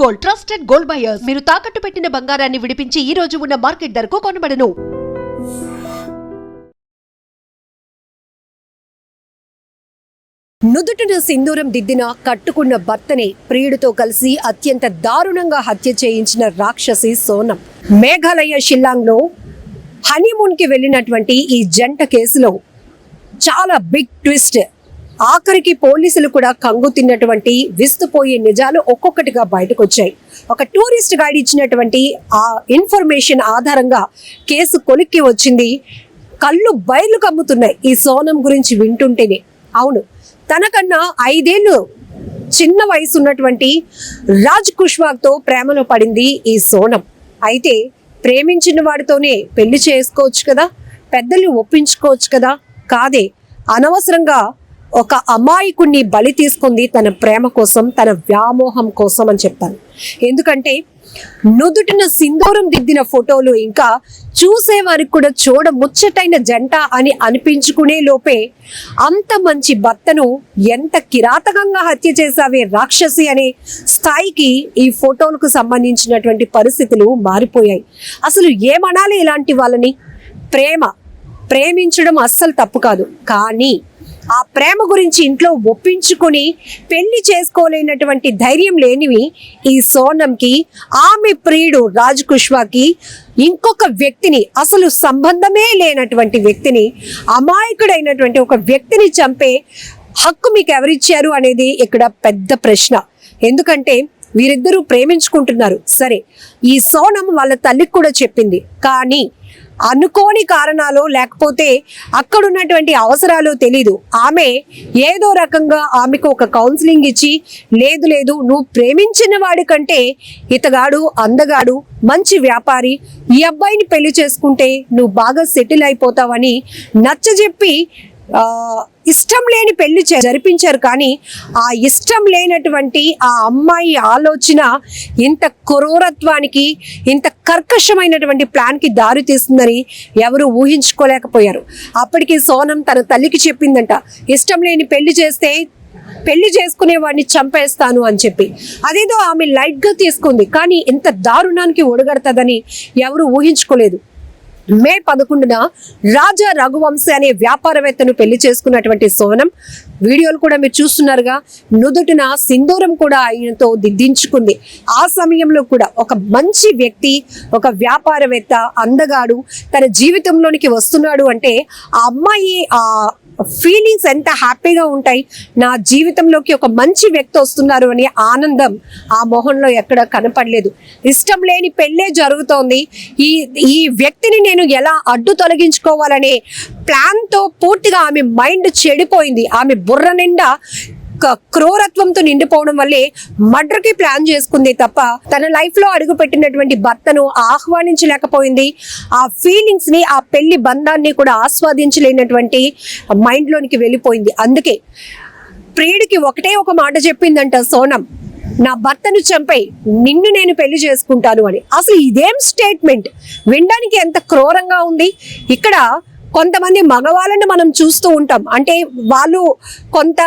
Gold, trusted gold buyers. మీరు తాకట్టు పెట్టిన బంగారాన్ని విడిపించి ఈ రోజు ఉన్న మార్కెట్ ధరకు కొనబడను. నుదుటిన సింధూరం దిద్దిన కట్టుకున్న భర్తని ప్రియుడితో కలిసి అత్యంత దారుణంగా హత్య చేయించిన రాక్షసి సోనం. మేఘాలయ షిల్లాంగ్లో హనీమూన్కి వెళ్ళినటువంటి ఈ జంట కేసులో చాలా బిగ్ ట్విస్ట్. ఆఖరికి పోలీసులు కూడా కంగు తిన్నటువంటి విస్తుపోయే నిజాలు ఒక్కొక్కటిగా బయటకు వచ్చాయి. ఒక టూరిస్ట్ గైడ్ ఇచ్చినటువంటి ఆ ఇన్ఫర్మేషన్ ఆధారంగా కేసు కొలిక్కి వచ్చింది. కళ్ళు బయలు కమ్ముతున్నాయి ఈ సోనం గురించి వింటుంటేనే. అవును, తనకన్నా 5 ఏళ్ళు చిన్న వయసు ఉన్నటువంటి రాజ్ కుష్వాగ్తో ప్రేమలో పడింది ఈ సోనం. అయితే ప్రేమించిన వాడితోనే పెళ్లి చేసుకోవచ్చు కదా, పెద్దల్ని ఒప్పించుకోవచ్చు కదా. కాదే, అనవసరంగా ఒక అమాయకుణ్ణి బలి తీసుకుంది తన ప్రేమ కోసం, తన వ్యామోహం కోసం అని చెప్తాను. ఎందుకంటే నుదుటిన సింధూరం దిద్దిన ఫోటోలు ఇంకా చూసేవారికి కూడా చూడ ముచ్చటైన జంట అని అనిపించుకునే లోపే అంత మంచి భర్తను ఎంత కిరాతకంగా హత్య చేసావే రాక్షసి అనే స్థాయికి ఈ ఫోటోలకు సంబంధించినటువంటి పరిస్థితులు మారిపోయాయి. అసలు ఏమనాలి ఇలాంటి వాళ్ళని? ప్రేమించడం అస్సలు తప్పు కాదు, కానీ ఆ ప్రేమ గురించి ఇంట్లో ఒప్పించుకొని పెళ్లి చేసుకోలేనటువంటి ధైర్యం లేనివి ఈ సోనంకి, ఆమె ప్రియుడు రాజ్ కుష్వాకి ఇంకొక వ్యక్తిని, అసలు సంబంధమే లేనటువంటి వ్యక్తిని, అమాయకుడైనటువంటి ఒక వ్యక్తిని చంపే హక్కు మీకు ఎవరిచ్చారు అనేది ఇక్కడ పెద్ద ప్రశ్న. ఎందుకంటే వీరిద్దరూ ప్రేమించుకుంటున్నారు సరే, ఈ సోనం వాళ్ళ తల్లికి కూడా చెప్పింది. కానీ అనుకోని కారణాలు లేకపోతే అక్కడ ఉన్నటువంటి అవసరాలు తెలీదు, ఆమె ఏదో రకంగా ఆమెకు ఒక కౌన్సిలింగ్ ఇచ్చి, లేదు నువ్వు ప్రేమించిన వాడి కంటే ఇతగాడు అందగాడు, మంచి వ్యాపారి, ఈ అబ్బాయిని పెళ్లి చేసుకుంటే నువ్వు బాగా సెటిల్ అయిపోతావని నచ్చజెప్పి ఇష్టం లేని పెళ్లి జరిపించారు. కానీ ఆ ఇష్టం లేనటువంటి ఆ అమ్మాయి ఆలోచన ఇంత క్రూరత్వానికి, ఇంత కర్కశమైనటువంటి ప్లాన్కి దారి తీస్తుందని ఎవరు ఊహించుకోలేకపోయారు. అప్పటికి సోనం తన తల్లికి చెప్పిందంట, ఇష్టం లేని పెళ్లి చేస్తే పెళ్లి చేసుకునే వాడిని చంపేస్తాను అని చెప్పి. అదేదో ఆమె లైట్గా తీసుకుంది, కానీ ఇంత దారుణానికి ఒడగడతదని ఎవరు ఊహించుకోలేదు. మే 11న రాజా రఘువంశీ అనే వ్యాపారవేత్తను పెళ్లి చేసుకున్నటువంటి సోనం, వీడియోలు కూడా మీరు చూస్తున్నారుగా, నుదుటిన సింధూరం కూడా ఆయనతో దిద్దించుకుంది. ఆ సమయంలో కూడా ఒక మంచి వ్యక్తి, ఒక వ్యాపారవేత్త, అందగాడు తన జీవితంలోనికి వస్తున్నాడు అంటే ఆ అమ్మాయి ఆ ఫీలింగ్స్ ఎంత హ్యాపీగా ఉంటాయి. నా జీవితంలోకి ఒక మంచి వ్యక్తి వస్తున్నారు అనే ఆనందం ఆ మొహంలో ఎక్కడ కనపడలేదు. ఇష్టం లేని పెళ్ళే జరుగుతోంది, ఈ వ్యక్తిని నేను ఎలా అడ్డు తొలగించుకోవాలనే ప్లాన్తో పూర్తిగా ఆమె మైండ్ చెడిపోయింది. ఆమె బుర్ర నిండా క్రూరత్వంతో నిండిపోవడం వల్లే మర్డర్కి ప్లాన్ చేసుకుంది తప్ప తన లైఫ్ లో అడుగు పెట్టినటువంటి భర్తను ఆహ్వానించలేకపోయింది. ఆ ఫీలింగ్స్ ని, ఆ పెళ్లి బంధాన్ని కూడా ఆస్వాదించలేనటువంటి మైండ్ లోనికి వెళ్ళిపోయింది. అందుకే ప్రియుడికి ఒకటే ఒక మాట చెప్పిందంట సోనం, నా భర్తను చంపేయి, నిన్ను నేను పెళ్లి చేసుకుంటాను అని. అసలు ఇదేం స్టేట్మెంట్! వినడానికి ఎంత క్రూరంగా ఉంది. ఇక్కడ కొంతమంది మగవాళ్ళని మనం చూస్తూ ఉంటాం, అంటే వాళ్ళు కొంత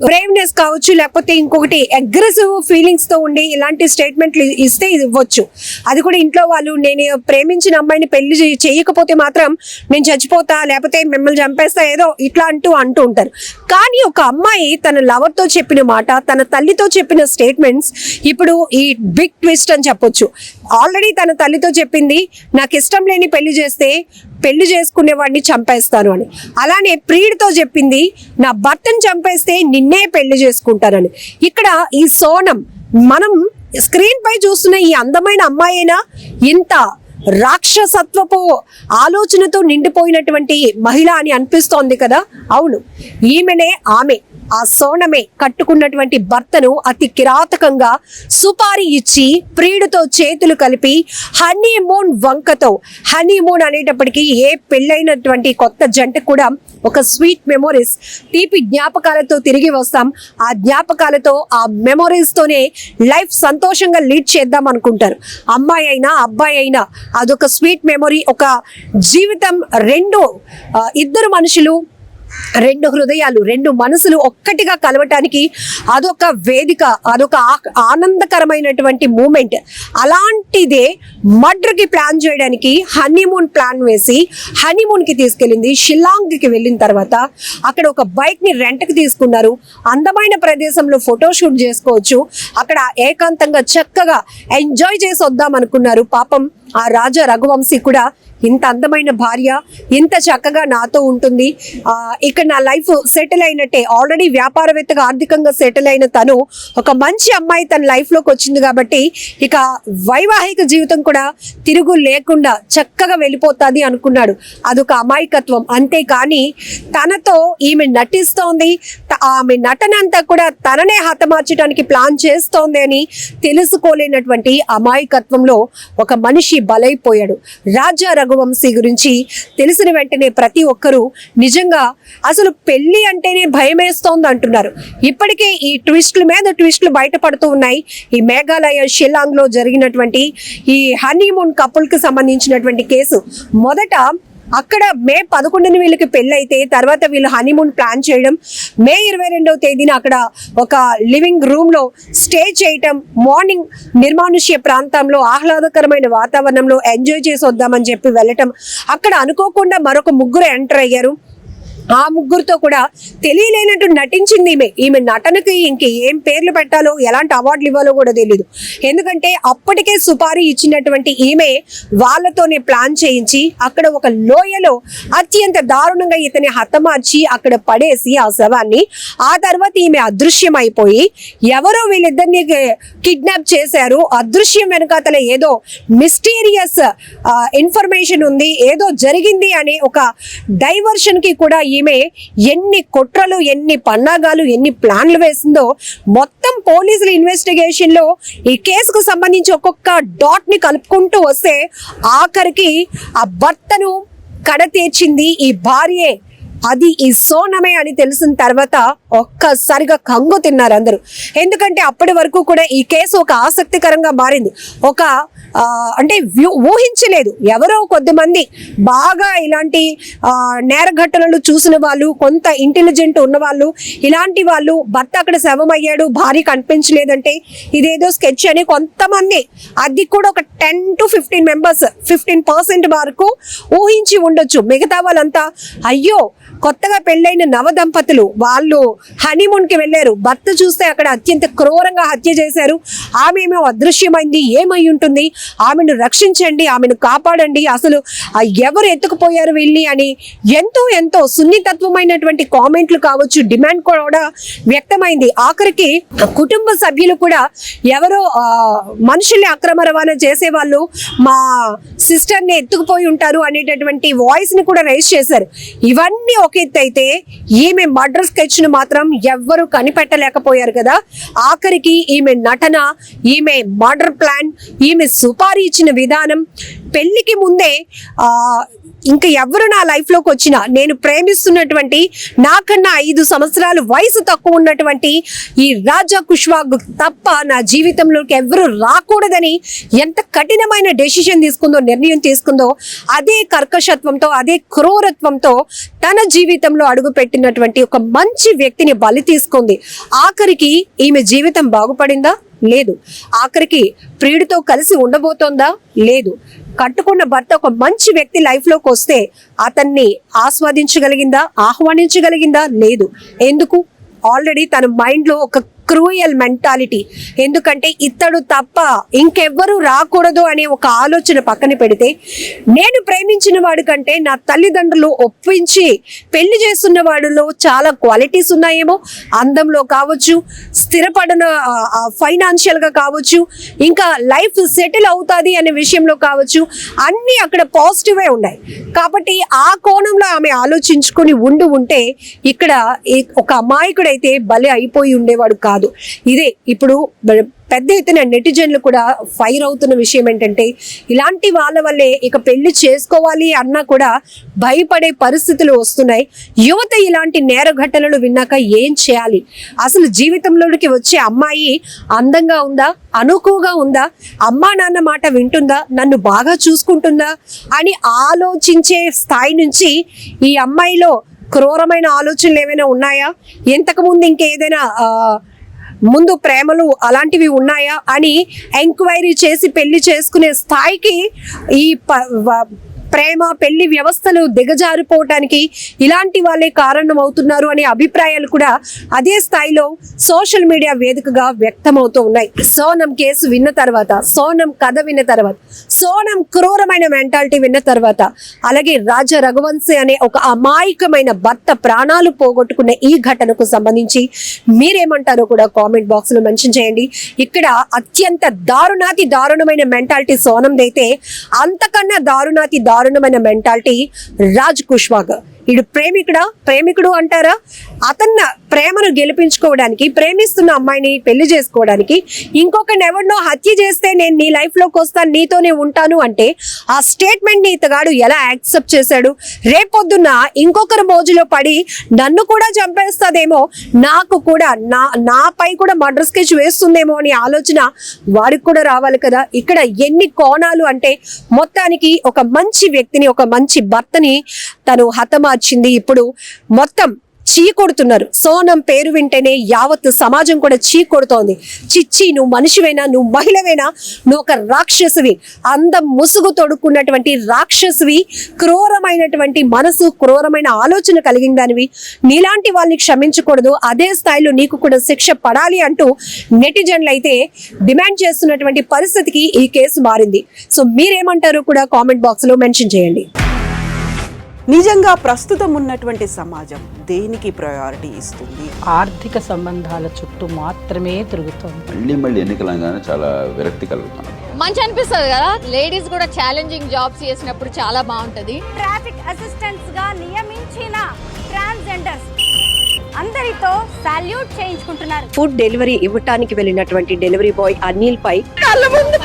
బ్రేవ్నెస్ కావచ్చు, లేకపోతే ఇంకొకటి అగ్రెసివ్ ఫీలింగ్స్తో ఉండి ఇలాంటి స్టేట్మెంట్లు ఇస్తే ఇది ఇవ్వచ్చు. అది కూడా ఇంట్లో వాళ్ళు, నేను ప్రేమించిన అమ్మాయిని పెళ్లి చేయకపోతే మాత్రం నేను చచ్చిపోతా, లేకపోతే మిమ్మల్ని చంపేస్తా, ఏదో ఇట్లా అంటూ ఉంటారు. కానీ ఒక అమ్మాయి తన లవర్తో చెప్పిన మాట, తన తల్లితో చెప్పిన స్టేట్మెంట్స్ ఇప్పుడు ఈ బిగ్ ట్విస్ట్ అని చెప్పొచ్చు. ఆల్రెడీ తన తల్లితో చెప్పింది, నాకు ఇష్టం లేని పెళ్లి చేస్తే పెళ్లి చేసుకునేవాడిని చంపేస్తాను అని. అలానే ప్రియుడితో చెప్పింది, నా భర్తను చంపేస్తే నిన్నే పెళ్లి చేసుకుంటానని. ఇక్కడ ఈ సోనం, మనం స్క్రీన్ పై చూస్తున్న ఈ అందమైన అమ్మాయినా ఇంత రాక్షసత్వపు ఆలోచనతో నిండిపోయినటువంటి మహిళ అని అనిపిస్తోంది కదా. అవును, ఈమెనే ఆమె. ఆ సోనమే కట్టుకున్నటువంటి భర్తను అతి కిరాతకంగా సుపారీ ఇచ్చి ప్రియుడితో చేతులు కలిపి హనీమూన్ వంకతో, హనీమూన్ అనేటప్పటికీ ఏ పెళ్ళైనటువంటి కొత్త జంట కూడా ఒక స్వీట్ మెమోరీస్, తీపి జ్ఞాపకాలతో తిరిగి వస్తాం. ఆ జ్ఞాపకాలతో, ఆ మెమోరీస్తోనే లైఫ్ సంతోషంగా లీడ్ చేద్దాం అనుకుంటారు. అమ్మాయి అయినా అబ్బాయి అయినా అదొక స్వీట్ మెమొరీ, ఒక జీవితం. ఇద్దరు మనుషులు రెండు హృదయాలు, రెండు మనసులు ఒక్కటిగా కలవటానికి అదొక వేదిక, అదొక ఆనందకరమైనటువంటి మూమెంట్. అలాంటిదే మర్డర్కి ప్లాన్ చేయడానికి హనీమూన్ ప్లాన్ వేసి హనీమూన్కి తీసుకెళ్ళింది. షిల్లాంగ్కి వెళ్ళిన తర్వాత అక్కడ ఒక బైక్ని రెంట్కి తీసుకున్నారు. అందమైన ప్రదేశంలో ఫోటోషూట్ చేసుకోవచ్చు, అక్కడ ఏకాంతంగా చక్కగా ఎంజాయ్ చేసి వద్దాం అనుకున్నారు. పాపం ఆ రాజా రఘువంశీ కూడా ఇంత అందమైన భార్య, ఇంత చక్కగా నాతో ఉంటుంది, ఇక్కడ నా లైఫ్ సెటిల్ అయినట్టే, ఆల్రెడీ వ్యాపారవేత్తగా ఆర్థికంగా సెటిల్ అయిన తను ఒక మంచి అమ్మాయి తన లైఫ్లోకి వచ్చింది కాబట్టి ఇక వైవాహిక జీవితం కూడా తిరుగు లేకుండా చక్కగా వెళ్ళిపోతుంది అనుకున్నాడు. అదొక అమాయకత్వం. అంతేకాని తనతో ఈమె నటిస్తోంది, ఆమె నటన అంతా కూడా తననే హతమార్చడానికి ప్లాన్ చేస్తోంది అని తెలుసుకోలేనటువంటి అమాయకత్వంలో ఒక మనిషి బలైపోయాడు. రాజా రఘువంశీ గురించి తెలిసిన వెంటనే ప్రతి ఒక్కరూ నిజంగా అసలు పెళ్లి అంటేనే భయం వేస్తోంది అంటున్నారు. ఇప్పటికే ఈ ట్విస్టుల మీద ట్విస్టులు బయటపడుతూ ఉన్నాయి. ఈ మేఘాలయ షిల్లాంగ్ లో జరిగినటువంటి ఈ హనీమూన్ కపుల్ కి సంబంధించినటువంటి కేసు మొదట అక్కడ మే 11న వీళ్ళకి పెళ్ళైతే తర్వాత వీళ్ళు హనీమూన్ ప్లాన్ చేయడం, మే 22వ తేదీన అక్కడ ఒక లివింగ్ రూమ్ లో స్టే చేయటం, మార్నింగ్ నిర్మానుష్య ప్రాంతంలో ఆహ్లాదకరమైన వాతావరణంలో ఎంజాయ్ చేసి వద్దామని చెప్పి వెళ్ళటం, అక్కడ అనుకోకుండా మరొక ముగ్గురు ఎంటర్ అయ్యారు. ఆ ముగ్గురుతో కూడా తెలియలేనట్టు నటించింది ఈమె నటనకి ఇంకేం పేర్లు పెట్టాలో ఎలాంటి అవార్డులు ఇవ్వాలో కూడా తెలియదు. ఎందుకంటే అప్పటికే సుపారీ ఇచ్చినటువంటి ఈమె వాళ్ళతోనే ప్లాన్ చేయించి అక్కడ ఒక లోయలో అత్యంత దారుణంగా ఇతని హతమార్చి అక్కడ పడేసి ఆ శవాన్ని, ఆ తర్వాత ఈమె అదృశ్యం అయిపోయి ఎవరో వీళ్ళిద్దరిని కిడ్నాప్ చేశారు, అదృశ్యం వెనకాతల ఏదో మిస్టీరియస్ ఇన్ఫర్మేషన్ ఉంది, ఏదో జరిగింది అనే ఒక డైవర్షన్ కి కూడా ఈమె ఎన్ని కుట్రలు, ఎన్ని పన్నాగాలు, ఎన్ని ప్లాన్లు వేసిందో మొత్తం పోలీసుల ఇన్వెస్టిగేషన్ లో ఈ కేసుకు సంబంధించి ఒక్కొక్క డాట్ ని కలుపుకుంటూ వస్తే ఆఖరికి ఆ భర్తను కడతీర్చింది ఈ భార్యే, అది ఈ సోనమే అని తెలిసిన తర్వాత ఒక్కసారిగా కంగు తిన్నారు అందరూ. ఎందుకంటే అప్పటి వరకు కూడా ఈ కేసు ఒక ఆసక్తికరంగా మారింది. ఒక అంటే ఊహించలేదు, ఎవరో కొద్దిమంది బాగా ఇలాంటి నేర ఘటనలు చూసిన వాళ్ళు, కొంత ఇంటెలిజెంట్ ఉన్న వాళ్ళు, ఇలాంటి వాళ్ళు భర్త అక్కడ శవం అయ్యాడు, భార్య కనిపించలేదంటే ఇదేదో స్కెచ్ అని కొంతమంది, అది కూడా ఒక 10 to 15 మెంబర్స్ 15% వరకు ఊహించి ఉండొచ్చు. మిగతా వాళ్ళంతా అయ్యో కొత్తగా పెళ్ళైన నవ దంపతులు వాళ్ళు హనీమూన్ కి వెళ్ళారు, భర్త చూస్తే అక్కడ అత్యంత క్రూరంగా హత్య చేశారు, ఆమె ఏమో అదృశ్యమైంది, ఏమై ఉంటుంది, ఆమెను రక్షించండి, ఆమెను కాపాడండి, అసలు ఎవరు ఎత్తుకుపోయారు వీళ్ళని అని ఎంతో ఎంతో సున్నితత్వమైనటువంటి కామెంట్లు కావచ్చు, డిమాండ్ కూడా వ్యక్తమైంది. ఆఖరికి కుటుంబ సభ్యులు కూడా ఎవరో మనుషుల్ని అక్రమ రవాణా చేసే వాళ్ళు మా సిస్టర్ ని ఎత్తుకుపోయి ఉంటారు అనేటటువంటి వాయిస్ ని కూడా రైజ్ చేశారు. ఇవన్నీ ఒక ఎత్తు అయితే ఈమె మర్డర్ స్కెచ్ ను మాత్రం ఎవ్వరు కనిపెట్టలేకపోయారు కదా. ఆఖరికి ఈమె నటన, ఈమె మర్డర్ ప్లాన్, ఈమె సుపారీ ఇచ్చిన విధానం, పెళ్లికి ముందే ఇంకా ఎవరు నా లైఫ్ లోకి వచ్చినా నేను ప్రేమిస్తున్నటువంటి నాకన్నా 5 సంవత్సరాలు వయసు తక్కువ ఉన్నటువంటి ఈ రాజా కుష్వాగ్ తప్ప నా జీవితంలోకి ఎవరు రాకూడదని ఎంత కఠినమైన డెసిషన్ తీసుకుందో, నిర్ణయం తీసుకుందో, అదే కర్కశత్వంతో, అదే క్రూరత్వంతో తన జీవితంలో అడుగు పెట్టినటువంటి ఒక మంచి వ్యక్తిని బలి తీసుకుంది. ఆఖరికి ఈమె జీవితం బాగుపడిందా? లేదు. ఆఖరికి ప్రియుడితో కలిసి ఉండబోతోందా? లేదు. కట్టుకున్న భర్త ఒక మంచి వ్యక్తి లైఫ్ లోకి వస్తే అతన్ని ఆస్వాదించగలిగిందా, ఆహ్వానించగలిగిందా? లేదు. ఎందుకు? ఆల్రెడీ తన మైండ్ లో ఒక క్రూయల్ మెంటాలిటీ, ఎందుకంటే ఇతడు తప్ప ఇంకెవ్వరూ రాకూడదు అనే ఒక ఆలోచన పక్కన పెడితే, నేను ప్రేమించిన వాడి కంటే నా తల్లిదండ్రులు ఒప్పించి పెళ్లి చేస్తున్న వాడిలో చాలా క్వాలిటీస్ ఉన్నాయేమో, అందంలో కావచ్చు, స్థిరపడిన ఫైనాన్షియల్ గా కావచ్చు, ఇంకా లైఫ్ సెటిల్ అవుతుంది అనే విషయంలో కావచ్చు, అన్ని అక్కడ పాజిటివే ఉన్నాయి. కాబట్టి ఆ కోణంలో ఆమె ఆలోచించుకొని ఉంటే ఇక్కడ ఒక అమాయకుడైతే బలి అయిపోయి ఉండేవాడు కాదు. ఇదే ఇప్పుడు పెద్ద ఎత్తున నెటిజన్లు కూడా ఫైర్ అవుతున్న విషయం ఏంటంటే, ఇలాంటి వాళ్ళ వల్లే ఇక పెళ్లి చేసుకోవాలి అన్నా కూడా భయపడే పరిస్థితులు వస్తున్నాయి. యువత ఇలాంటి నేర ఘటనలు విన్నాక ఏం చేయాలి? అసలు జీవితంలోకి వచ్చే అమ్మాయి అందంగా ఉందా, అనుకువగా ఉందా, అమ్మా నాన్న మాట వింటుందా, నన్ను బాగా చూసుకుంటుందా అని ఆలోచించే స్థాయి నుంచి ఈ అమ్మాయిలో క్రూరమైన ఆలోచనలు ఏమైనా ఉన్నాయా, ఇంతకు ముందు ఇంకేదైనా ముందు ప్రేమలు అలాంటివి ఉన్నాయా అని ఎంక్వైరీ చేసి పెళ్లి చేసుకునే స్థాయికి ఈ ప్రేమ పెళ్లి వ్యవస్థలు దిగజారిపోవటానికి ఇలాంటి వాళ్ళే కారణం అవుతున్నారు అనే అభిప్రాయాలు కూడా అదే స్థాయిలో సోషల్ మీడియా వేదికగా వ్యక్తమవుతూ ఉన్నాయి. సోనం కేసు విన్న తర్వాత, సోనం కథ విన్న తర్వాత, సోనం క్రూరమైన మెంటాలిటీ విన్న తర్వాత, అలాగే రాజా రఘువంశీ అనే ఒక అమాయకమైన భర్త ప్రాణాలు పోగొట్టుకున్న ఈ ఘటనకు సంబంధించి మీరేమంటారో కూడా కామెంట్ బాక్స్ లో మెన్షన్ చేయండి. ఇక్కడ అత్యంత దారుణమైన మెంటాలిటీ సోనందైతే, అంతకన్నా దారుణమైన మెంటాలిటీ రాజ్ కుష్వాగ్. ఇడు ప్రేమికుడు అంటారా? అతన్న ప్రేమను గెలిపించుకోవడానికి, ప్రేమిస్తున్న అమ్మాయిని పెళ్లి చేసుకోవడానికి ఇంకొకరిని ఎవరినో హత్య చేస్తే నేను నీ లైఫ్ లోకి వస్తాను, నీతోనే ఉంటాను అంటే ఆ స్టేట్మెంట్ ని ఇతగాడు ఎలా యాక్సెప్ట్ చేశాడు? రేపొద్దున్న ఇంకొకరు మోజులో పడి నన్ను కూడా చంపేస్తాదేమో, నాకు కూడా నాపై కూడా మర్డర్ స్కెచ్ వేస్తుందేమో అని ఆలోచన వాడికి కూడా రావాలి కదా. ఇక్కడ ఎన్ని కోణాలు అంటే, మొత్తానికి ఒక మంచి వ్యక్తిని, ఒక మంచి భర్తని తను హతమార్చింది. ఇప్పుడు మొత్తం చీ కొడుతున్నారు. సోనం పేరు వింటేనే యావత్ సమాజం కూడా చీ కొడుతోంది. చిచ్చి, నువ్వు మనిషివేనా, నువ్వు మహిళవేనా, నువ్వు ఒక రాక్షసువి, అందం ముసుగు తొడుక్కున్నటువంటి రాక్షసువి, క్రూరమైనటువంటి మనసు, క్రూరమైన ఆలోచన కలిగిన దానివి, నీలాంటి వాళ్ళని క్షమించకూడదు, అదే స్థాయిలో నీకు కూడా శిక్ష పడాలి అంటూ నెటిజన్లు అయితే డిమాండ్ చేస్తున్నటువంటి పరిస్థితికి ఈ కేసు మారింది. సో మీరేమంటారో కూడా కామెంట్ బాక్స్ లో మెన్షన్ చేయండి. నిజంగా ప్రస్తుతం ఉన్నటువంటి సమాజం దేనికి ప్రయారిటీ ఇస్తుంది? ఆర్థిక సంబంధాల చుట్టూ మాత్రమే తిరుగుతుంది. మళ్ళీ ఎన్నికలంగానే చాలా విరక్తి కలుగుతాను. మంచి అనిపిస్తుంది కదా, లేడీస్ కూడా ఛాలెంజింగ్ జాబ్స్ చేసినప్పుడు చాలా బాగుంటది. ట్రాఫిక్ అసిస్టెంట్స్ గా నియమించిన ట్రాన్స్జెండర్స్ అందరితో సాల్యూట్ చేయించుకుంటున్నారు. ఫుడ్ డెలివరీ ఇవ్వటానికి వెళ్ళినటువంటి డెలివరీ బాయ్ అనిల్ పై కళ్ళ ముందు